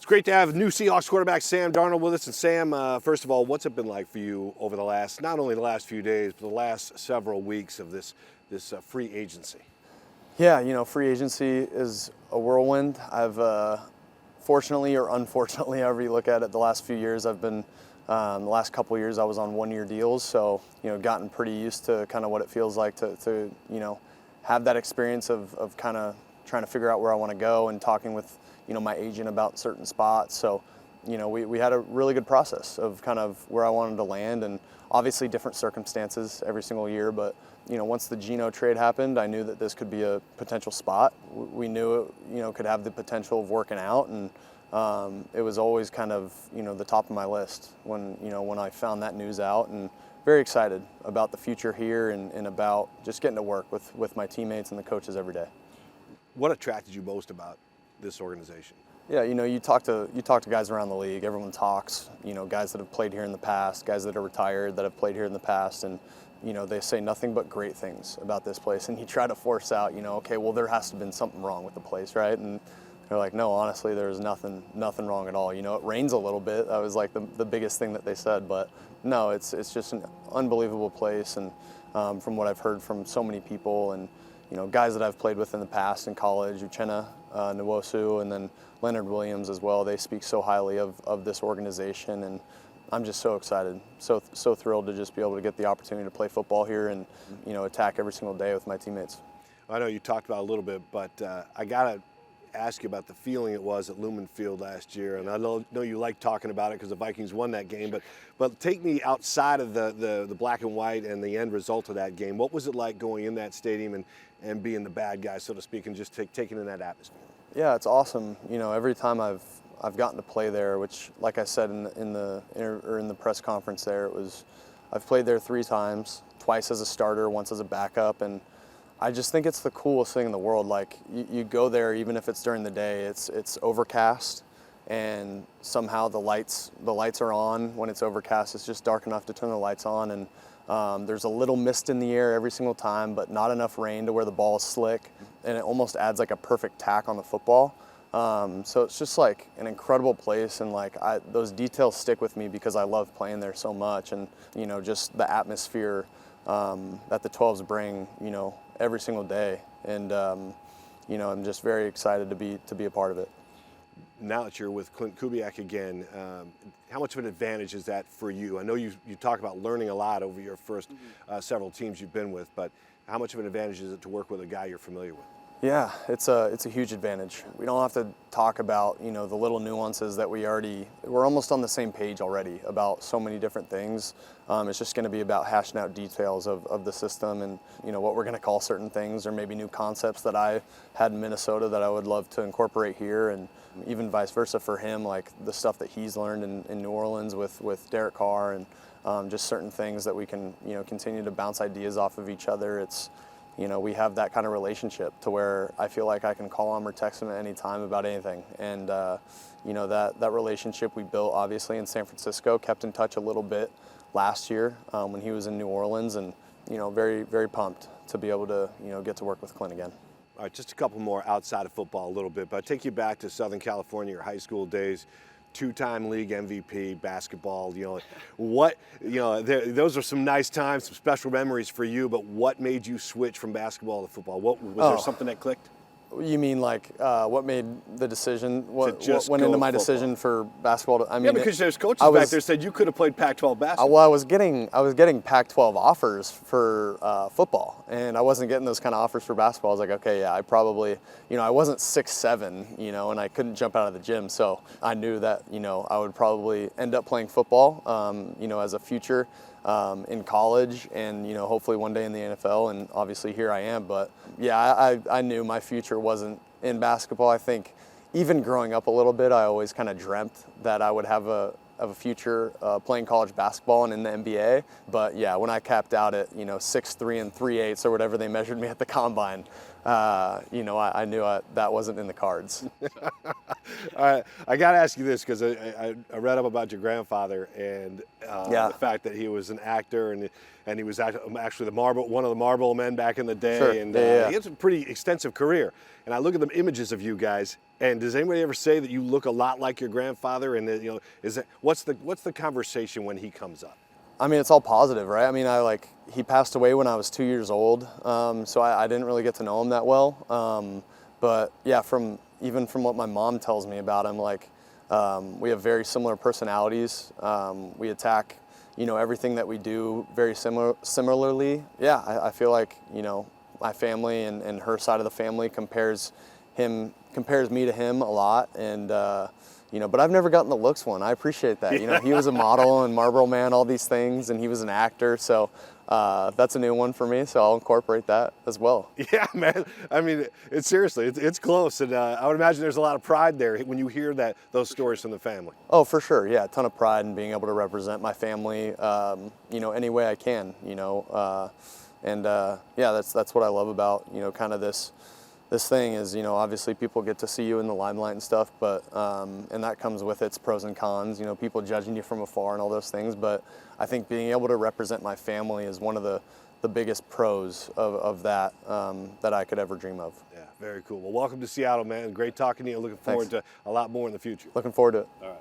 Great to have new Seahawks quarterback Sam Darnold with us. And Sam, first of all, what's it been like for you over the last, not only the last few days, but the last several weeks of this free agency? Yeah, free agency is a whirlwind. I've fortunately or unfortunately, however you look at it, the last few years I've been, the last couple of years I was on one-year deals, so gotten pretty used to kind of what it feels like to have that experience of kind of trying to figure out where I want to go and talking with my agent about certain spots. So we had a really good process of kind of where I wanted to land, and obviously different circumstances every single year, but once the Geno trade happened, I knew that this could be a potential spot. We knew it could have the potential of working out, and it was always kind of the top of my list when I found that news out, and very excited about the future here and about just getting to work with my teammates and the coaches every day. What attracted you most about this organization? Yeah, you talk to guys around the league. Everyone talks, guys that have played here in the past, guys that are retired that have played here in the past, and they say nothing but great things about this place. And you try to force out, okay, well, there has to have been something wrong with the place, right? And they're like, no, honestly, there's nothing wrong at all. It rains a little bit. That was like the biggest thing that they said, but no, it's just an unbelievable place. And from what I've heard from so many people and guys that I've played with in the past in college, Uchenna Nwosu, and then Leonard Williams as well. They speak so highly of this organization, and I'm just so excited, so thrilled to just be able to get the opportunity to play football here and attack every single day with my teammates. I know you talked about it a little bit, but I gotta ask you about the feeling it was at Lumen Field last year. And I know you like talking about it because the Vikings won that game, but take me outside of the black and white and the end result of that game. What was it like going in that stadium and being the bad guy, so to speak, and just taking in that atmosphere? Yeah, it's awesome. Every time I've gotten to play there, which, like I said in the press conference there, I've played there 3 times, twice as a starter, once as a backup, and I just think it's the coolest thing in the world. Like you go there, even if it's during the day, it's overcast, and somehow the lights are on when it's overcast. It's just dark enough to turn the lights on, and there's a little mist in the air every single time, but not enough rain to where the ball is slick, and it almost adds like a perfect tack on the football. So it's just like an incredible place, and those details stick with me because I love playing there so much, and just the atmosphere that the 12s bring, every single day, and I'm just very excited to be a part of it. Now that you're with Clint Kubiak again, how much of an advantage is that for you? I know you talk about learning a lot over your first several teams you've been with, but how much of an advantage is it to work with a guy you're familiar with? Yeah, it's a huge advantage. We don't have to talk about the little nuances that we're almost on the same page already about so many different things. It's just going to be about hashing out details of the system and what we're going to call certain things, or maybe new concepts that I had in Minnesota that I would love to incorporate here, and even vice versa for him, like the stuff that he's learned in New Orleans with Derek Carr, and just certain things that we can continue to bounce ideas off of each other. It's we have that kind of relationship to where I feel like I can call him or text him at any time about anything. And, that relationship we built obviously in San Francisco, kept in touch a little bit last year when he was in New Orleans, and, very, very pumped to be able to, get to work with Clint again. All right, just a couple more outside of football a little bit, but I'll take you back to Southern California, your high school days. 2-time league MVP, basketball, those are some nice times, some special memories for you, but what made you switch from basketball to football? Was there something that clicked? You mean what made the decision? What went into my decision for basketball? Because there's coaches back there said you could have played Pac-12 basketball. Well, I was getting Pac-12 offers for football, and I wasn't getting those kind of offers for basketball. I was like, okay, yeah, I probably, I wasn't 6'7", and I couldn't jump out of the gym, so I knew that I would probably end up playing football, as a future. In college, and hopefully one day in the NFL, and obviously here I am. But yeah, I knew my future wasn't in basketball. I think even growing up a little bit, I always kind of dreamt that I would have a future playing college basketball and in the NBA. But yeah, when I capped out at 6'3" and 3/8" or whatever they measured me at the combine, I knew that wasn't in the cards. All right, I got to ask you this because I read up about your grandfather and the fact that he was an actor and he was actually one of the Marlboro men back in the day, Sure. and Yeah. he has a pretty extensive career. And I look at the images of you guys, and does anybody ever say that you look a lot like your grandfather? And what's the conversation when he comes up? I mean, it's all positive, right? I mean, he passed away when I was 2 years old, so I didn't really get to know him that well. But yeah, even from what my mom tells me about him, we have very similar personalities. We attack, everything that we do very similarly. Yeah, I feel like, my family and her side of the family compares me to him a lot, and but I've never gotten the looks one. I appreciate that. He was a model and Marlboro Man, all these things, and he was an actor. So that's a new one for me. So I'll incorporate that as well. Yeah, man. I mean, it's close, and I would imagine there's a lot of pride there when you hear those stories from the family. Oh, for sure. Yeah, a ton of pride in being able to represent my family, any way I can. That's what I love about kind of this thing is, obviously people get to see you in the limelight and stuff, but and that comes with its pros and cons, people judging you from afar and all those things. But I think being able to represent my family is one of the biggest pros of that that I could ever dream of. Yeah, very cool. Well, welcome to Seattle, man. Great talking to you. Looking forward to a lot more in the future. Looking forward to it. All right.